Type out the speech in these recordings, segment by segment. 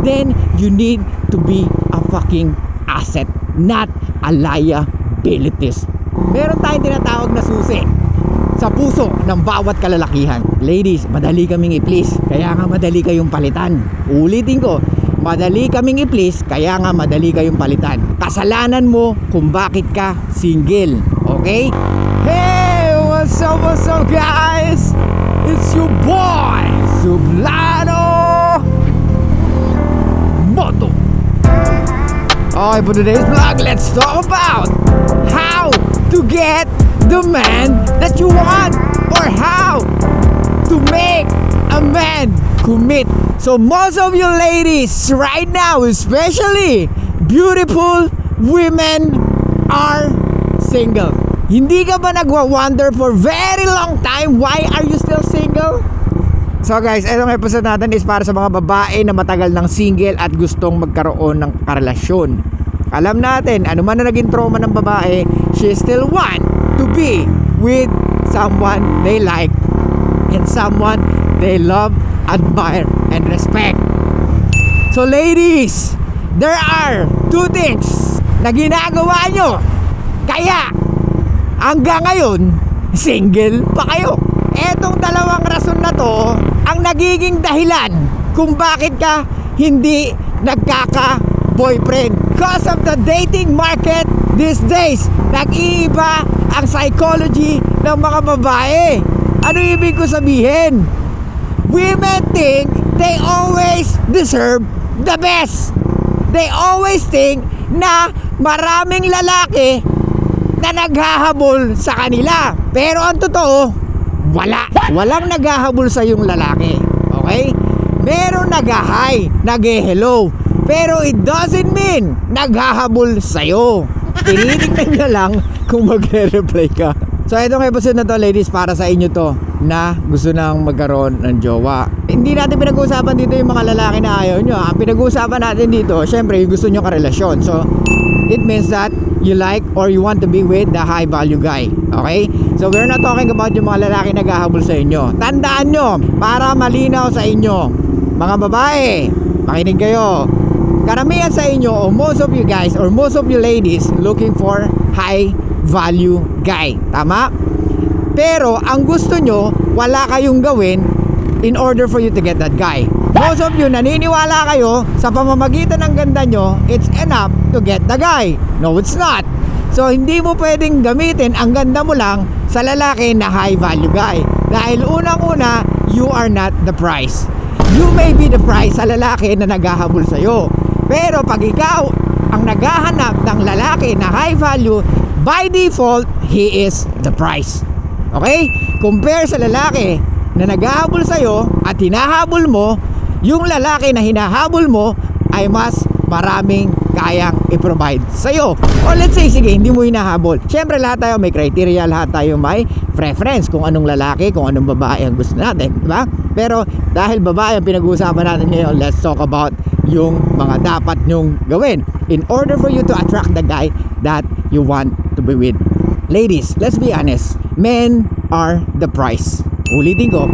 then you need to be a fucking asset, not a liabilities. Meron tayong tinatawag na susi sa puso ng bawat kalalakihan. Ladies, madali kaming i-please, kaya nga madali kayong palitan. Ulitin ko, madali kaming i-please, kaya nga madali kayong palitan. Kasalanan mo kung bakit ka single. Okay? Hey, what's up guys? It's your boy Sublano Moto. Okay, for today's vlog, let's talk about how to get the man that you want, or how to make a man commit. So most of you ladies right now, especially beautiful women, are single. Hindi ka ba nagwa-wonder for very long time why are you still single? So guys, itong episode natin is para sa mga babae na matagal ng single at gustong magkaroon ng karelasyon. Alam natin, ano man na naging trauma ng babae, she still want to be with someone they like and someone they love, admire, and respect. So ladies, there are two things na ginagawa nyo kaya hanggang ngayon single pa kayo. Etong dalawang rason na to ang nagiging dahilan kung bakit ka hindi nagkaka-boyfriend. Because of the dating market these days, nag-iiba ang psychology ng mga babae. Ano ibig ko sabihin? Women think they always deserve the best. They always think na maraming lalaki na naghahabol sa kanila. Pero ang totoo, walang naghahabol sa yung lalaki. Okay? Meron nag-hi, nag-hello, pero it doesn't mean naghahabol sa'yo. Tinitignan nyo lang kung magre-reply ka. So itong episode na to ladies, para sa inyo to na gusto nang magkaroon ng jowa. Hindi natin pinag-uusapan dito yung mga lalaki na ayaw nyo. Ang pinag-uusapan natin dito, syempre yung gusto nyo karelasyon. So it means that you like or you want to be with the high value guy. Okay? So we're not talking about yung mga lalaki na naghahabol sa inyo. Tandaan nyo, para malinaw sa inyo, mga babae, makinig kayo. Karamihan sa inyo, or most of you guys, or most of you ladies, looking for high value guy. Tama? Pero ang gusto nyo, wala kayong gawin in order for you to get that guy. Most of you, naniniwala kayo sa pamamagitan ng ganda nyo, it's enough to get the guy. No, it's not. So hindi mo pwedeng gamitin ang ganda mo lang sa lalaki na high value guy. Dahil unang-una, you are not the price. You may be the price sa lalaki na naghahabol sa'yo. Pero pag ikaw ang naghahanap ng lalaki na high value, by default, he is the price. Okay? Compare sa lalaki na naghahabol sa'yo at hinahabol mo, yung lalaki na hinahabol mo ay mas maraming kayang i-provide sa'yo. O let's say, sige, hindi mo hinahabol. Siyempre, lahat tayo may criteria, lahat tayo may preference kung anong lalaki, kung anong babae ang gusto natin, diba? Pero dahil babae ang pinag-uusapan natin ngayon, let's talk about yung mga dapat nyong gawin in order for you to attract the guy that you want to be with. Ladies, let's be honest, men are the price. Ulitin ko,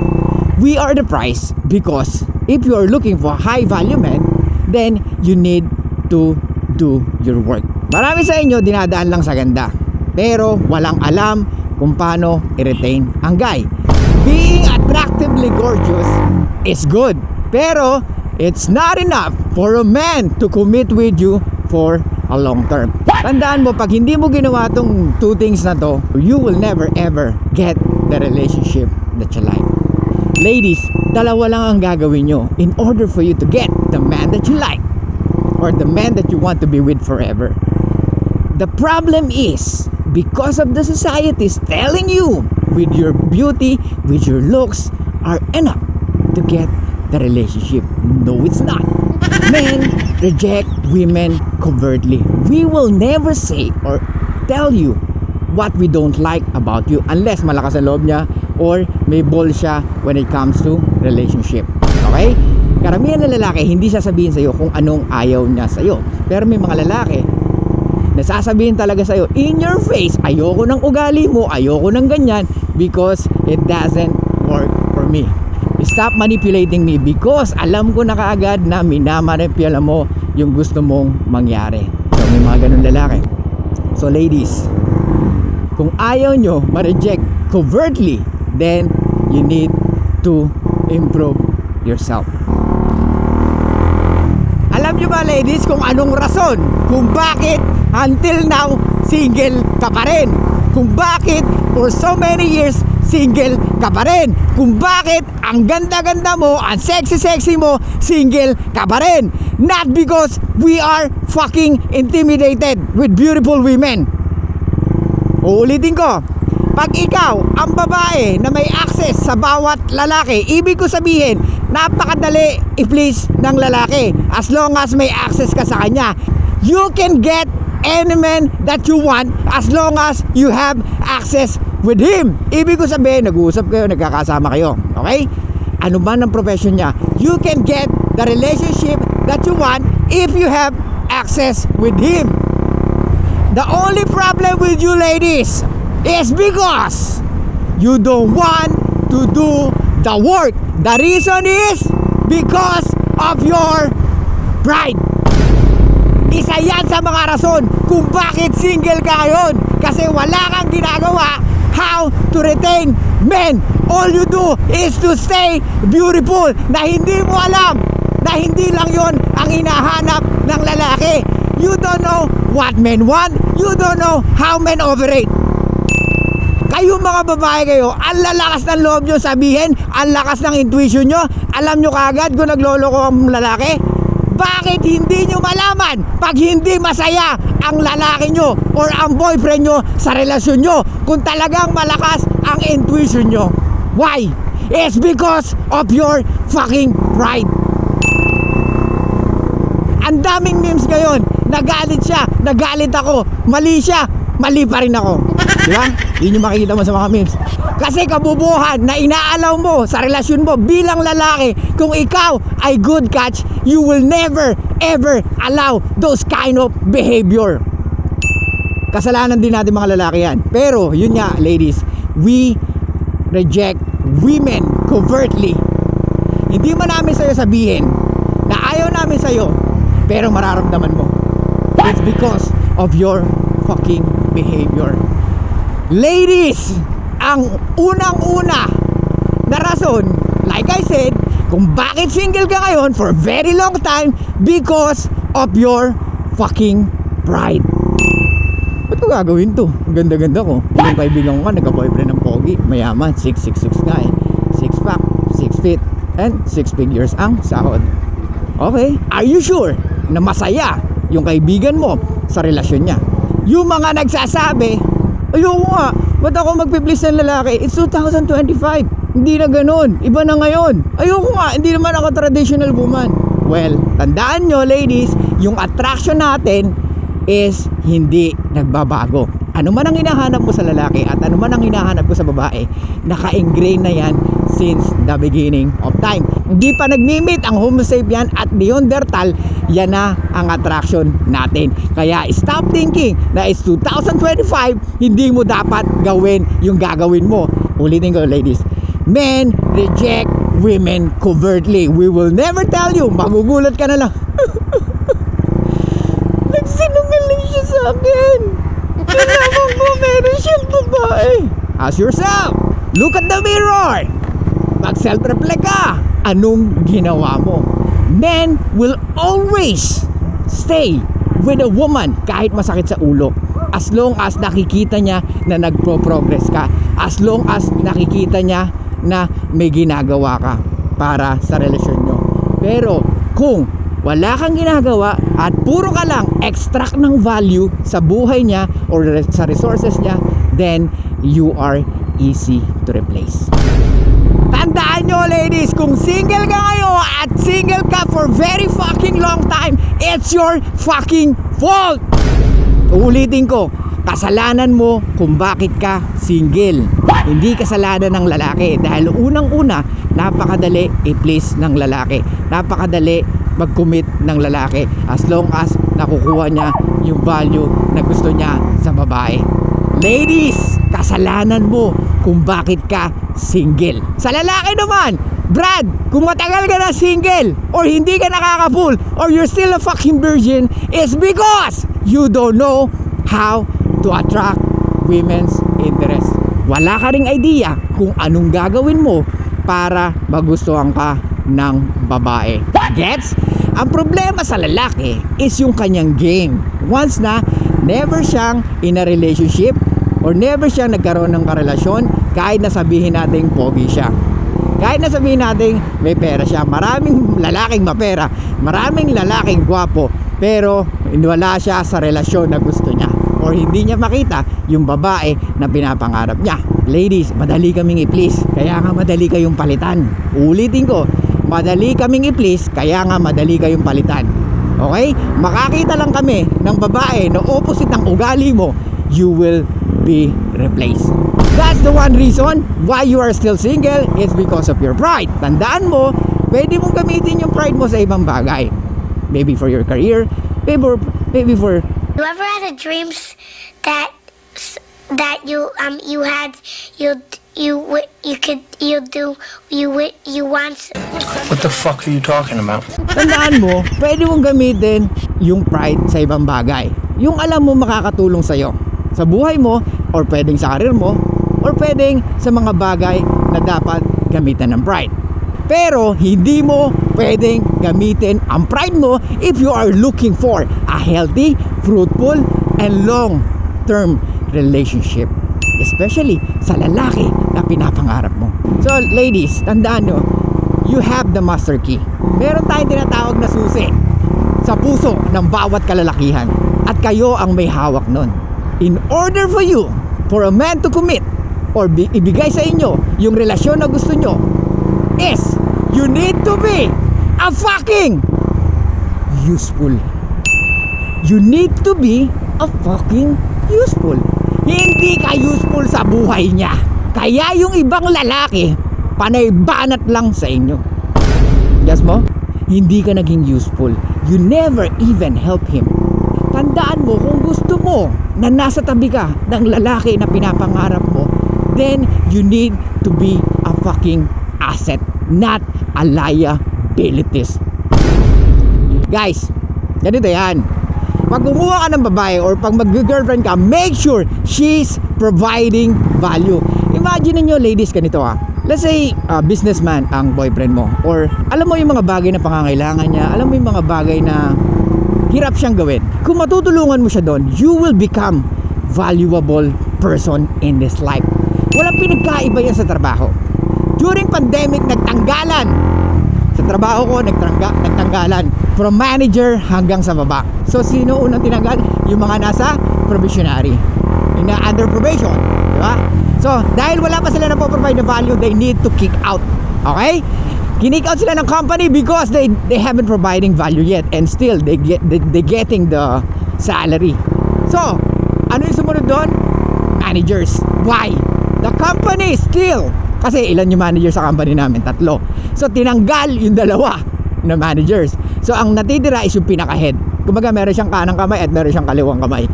we are the price because if you are looking for high value men, then you need to do your work. Marami sa inyo dinadaan lang sa ganda, pero walang alam kung paano i-retain ang guy. Being attractively gorgeous is good, pero it's not enough for a man to commit with you for a long term. Tandaan mo, pag hindi mo ginawa tong two things na to, you will never ever get the relationship that you like. Ladies, dalawa lang ang gagawin nyo in order for you to get the man that you like or the man that you want to be with forever. The problem is, because of the society is telling you with your beauty, with your looks are enough to get the relationship. No, it's not. Men reject women covertly. We will never say or tell you what we don't like about you unless malakas ang loob niya or may ball siya when it comes to relationship. Okay? Karamihan na lalaki hindi sasabihin sa'yo kung anong ayaw niya sa'yo. Pero may mga lalaki na sasabihin talaga sa'yo in your face, ayoko ng ugali mo, ayoko ng ganyan because it doesn't work for me. Stop manipulating me because alam ko na kaagad na minamanipula mo yung gusto mong mangyari. So may mga ganun lalaki. So ladies, kung ayaw nyo ma-reject covertly, then you need to improve yourself. Alam nyo ba ladies kung anong rason kung bakit until now single ka pa rin? Kung bakit for so many years single ka pa rin? Kung bakit ang ganda-ganda mo, ang sexy-sexy mo, single ka pa rin? Not because we are fucking intimidated with beautiful women. Uulitin ko, pag ikaw ang babae na may access sa bawat lalaki, ibig ko sabihin, napakadali i-please ng lalaki as long as may access ka sa kanya. You can get any man that you want as long as you have access with him. Ibig ko sabihin, nag-uusap kayo, nagkakasama kayo, okay? Ano man ang profession niya, you can get the relationship that you want if you have access with him. The only problem with you ladies is because you don't want to do the work. The reason is because of your pride. Isa yan sa mga rason kung bakit single ka ngayon. Kasi wala kang ginagawa how to retain men. All you do is to stay beautiful, na hindi mo alam na hindi lang yon ang hinahanap ng lalaki. You don't know what men want. You don't know how men operate. Kayo mga babae kayo, ang lalakas ng loob nyo sabihin, ang lakas ng intuition nyo, alam nyo kaagad kung nagloloko ang lalaki. Bakit hindi nyo malaman pag hindi masaya ang lalaki nyo or ang boyfriend nyo sa relasyon nyo kung talagang malakas ang intuition nyo? Why? It's because of your fucking pride. Ang daming memes ngayon, nagalit siya, nagalit ako, mali siya, mali pa rin ako. Diba? Yun yung makikita mo sa mga memes. Kasi kabubuhan na inaalaw mo sa relasyon mo bilang lalaki, kung ikaw ay good catch, you will never ever allow those kind of behavior. Kasalanan din natin mga lalaki yan. Pero yun nga ladies, we reject women covertly. Hindi man namin sa'yo sabihin na ayaw namin sa'yo, pero mararamdaman mo. It's because of your fucking behavior. Ladies, ang unang-una na rason, like I said, kung bakit single ka ngayon for very long time, because of your fucking pride. Ba't ko gagawin to? Ang ganda-ganda ko. Yung kaibigan ko, nagka-boyfriend ng pogi, mayaman, 6'6" nga eh. 6'pack, 6 feet, and 6 figures ang sahod. Okay, are you sure na masaya yung kaibigan mo sa relasyon niya? Yung mga nagsasabi, ayoko nga, ba't ako magpiplease ng lalaki? It's 2025. Hindi na ganun. Iba na ngayon. Ayoko nga, hindi naman ako traditional woman. Well, tandaan nyo ladies, yung attraction natin is hindi nagbabago. Ano man ang hinahanap mo sa lalaki at ano man ang hinahanap ko sa babae, naka-ingrain na yan since the beginning of time. Hindi pa nag-meet ang Homo sapien at Neanderthal, yan na ang attraction natin. Kaya stop thinking na it's 2025, hindi mo dapat gawin yung gagawin mo. Ulitin ko ladies, men reject women covertly. We will never tell you, magugulat ka na lang. Nagsinungaling siya sa akin. Kailangan ko meron siyang babae. Ask yourself, look at the mirror. Mag self-reflect ka. Anong ginawa mo? Men will always stay with a woman kahit masakit sa ulo, as long as nakikita niya na nagpo-progress ka, as long as nakikita niya na may ginagawa ka para sa relasyon nyo. Pero kung wala kang ginagawa at puro ka lang extract ng value sa buhay niya or sa resources niya, then you are easy to replace. Tandaan nyo ladies, kung single ka ngayon at single ka for very fucking long time, it's your fucking fault. Uulitin ko, kasalanan mo kung bakit ka single. Hindi kasalanan ng lalaki, dahil unang-una, napakadali i-please ng lalaki. Napakadali mag-commit ng lalaki as long as nakukuha niya yung value na gusto niya sa babae. Ladies, kasalanan mo kung bakit ka single. Sa lalaki naman, Brad, kung matagal ka na single or hindi ka nakaka-full or you're still a fucking virgin, it's because you don't know how to attract women's interest. Wala ka ring idea kung anong gagawin mo para magustuhan ka ng babae. Gets? Ang problema sa lalaki is yung kanyang game. Once na never siyang in a relationship or never siyang nagkaroon ng karelasyon, kahit na sabihin natin pogi siya, kahit na sabihin natin may pera siya, maraming lalaking mapera, maraming lalaking gwapo, pero wala siya sa relasyon na gusto niya or hindi niya makita yung babae na pinapangarap niya. Ladies, madali kaming i-please, kaya nga madali kayong palitan. Ulitin ko, madali kaming i-please, kaya nga madali kayong palitan. Okay? Makakita lang kami ng babae na opposite ng ugali mo, you will be replaced. That's the one reason why you are still single, is because of your pride. Tandaan mo, pwede mong gamitin yung pride mo sa ibang bagay. Maybe for your career, maybe for... You ever had a dreams that you want? What the fuck are you talking about? Tandaan mo, pwede mong gamitin yung pride sa ibang bagay. Yung alam mo makakatulong sa'yo sa buhay mo, or pwedeng sa career mo, or pwedeng sa mga bagay na dapat gamitan ng pride. Pero hindi mo pwedeng gamitin ang pride mo if you are looking for a healthy, fruitful, and long-term relationship. Especially sa lalaki na pinapangarap mo. So ladies, tandaan nyo, you have the master key. Meron tayong tinatawag na susi sa puso ng bawat kalalakihan, at kayo ang may hawak nun. In order for you, for a man to commit or ibigay sa inyo yung relasyon na gusto nyo, is you need to be a fucking useful. You need to be a fucking useful. Hindi ka useful sa buhay niya. Kaya yung ibang lalaki, panay banat lang sa inyo. Yes mo? Hindi ka naging useful. You never even help him. Tandaan mo, kung gusto mo na nasa tabi ka ng lalaki na pinapangarap mo, then you need to be a fucking asset, not a liabilities. Guys, ganito yan. Pag kumuha ka ng babae or pag mag-girlfriend ka, make sure she's providing value. Imagine niyo ladies, ganito Let's say, businessman ang boyfriend mo, or alam mo yung mga bagay na pangangailangan niya, alam mo yung mga bagay na hirap siyang gawin. Kung matutulungan mo siya doon, you will become valuable person in this life. Walang pinagkaiba yan sa trabaho. During pandemic, nagtanggalan. Sa trabaho ko, nagtanggalan. From manager hanggang sa baba. So, sino unang tinanggal? Yung mga nasa probationary. Yung under probation. Diba? So, dahil wala pa sila na po-provide na value, they need to kick out. Okay? Kick out sila ng company because they haven't providing value yet, and still they getting the salary. So, ano yung sumunod doon? Managers. Why? The company still, kasi ilan yung manager sa company namin? 3. So, tinanggal yung 2 na managers. So, ang natitira is yung pinaka-head. Kumbaga, meron siyang kanang kamay at meron siyang kaliwang kamay.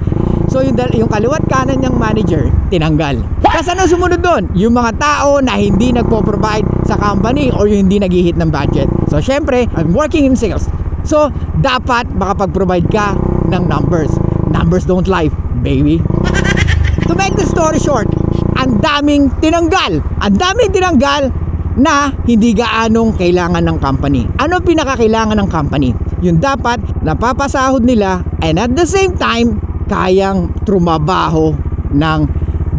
So yung kaliwat kanan niyang manager, tinanggal. Kasi ano sumunod doon? Yung mga tao na hindi nagpo-provide sa company or yung hindi nag-hit ng budget. So syempre, I'm working in sales. So dapat makapag-provide ka ng numbers. Numbers don't lie, baby. To make the story short, ang daming tinanggal. Ang daming tinanggal na hindi gaanong kailangan ng company. Ano pinakakailangan ng company? Yung dapat napapasahod nila, and at the same time, kayang trumabaho ng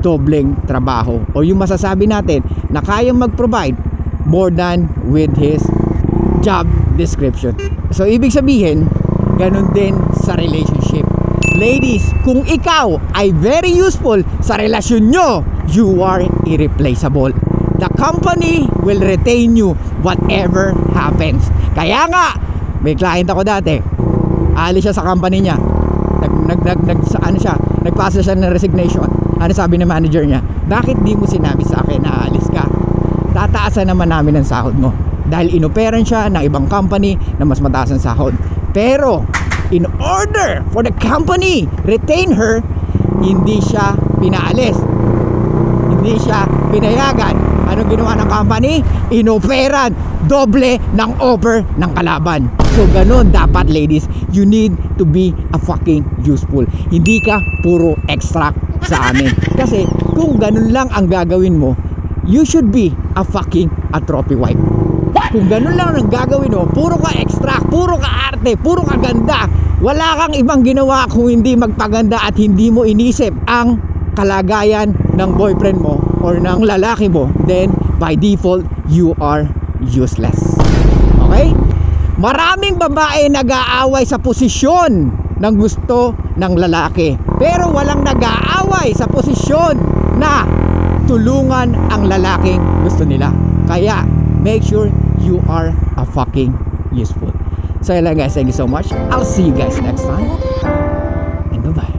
dobleng trabaho, o yung masasabi natin na kayang mag-provide more than with his job description. So ibig sabihin, ganun din sa relationship. Ladies, kung ikaw ay very useful sa relasyon nyo, you are irreplaceable. The company will retain you whatever happens. Kaya nga, may client ako dati, alis siya sa company niya, nagpasa siya ng resignation. Ano sabi ng manager niya? Bakit di mo sinabi sa akin na aalis ka? Tataasan naman namin ang sahod mo. Dahil inoperan siya ng ibang company na mas mataas ang sahod. Pero in order for the company retain her, hindi siya pinaalis, hindi siya pinayagan Anong ginawa ng company? Inoperan doble ng offer ng kalaban. So ganun dapat, ladies. You need to be a fucking useful. Hindi ka puro extract sa amin. Kasi kung ganun lang ang gagawin mo, you should be a fucking trophy wife. Kung ganun lang ang gagawin mo, puro ka extract, puro ka arte, puro ka ganda, wala kang ibang ginawa kung hindi magpaganda at hindi mo inisip ang kalagayan ng boyfriend mo or ng lalaki mo, then by default, you are useless. Okay? Maraming babae nag-aaway sa posisyon ng gusto ng lalaki, pero walang nag-aaway sa posisyon na tulungan ang lalaking gusto nila. Kaya make sure you are a fucking useful. So yun lang guys, thank you so much. I'll see you guys next time, and bye bye.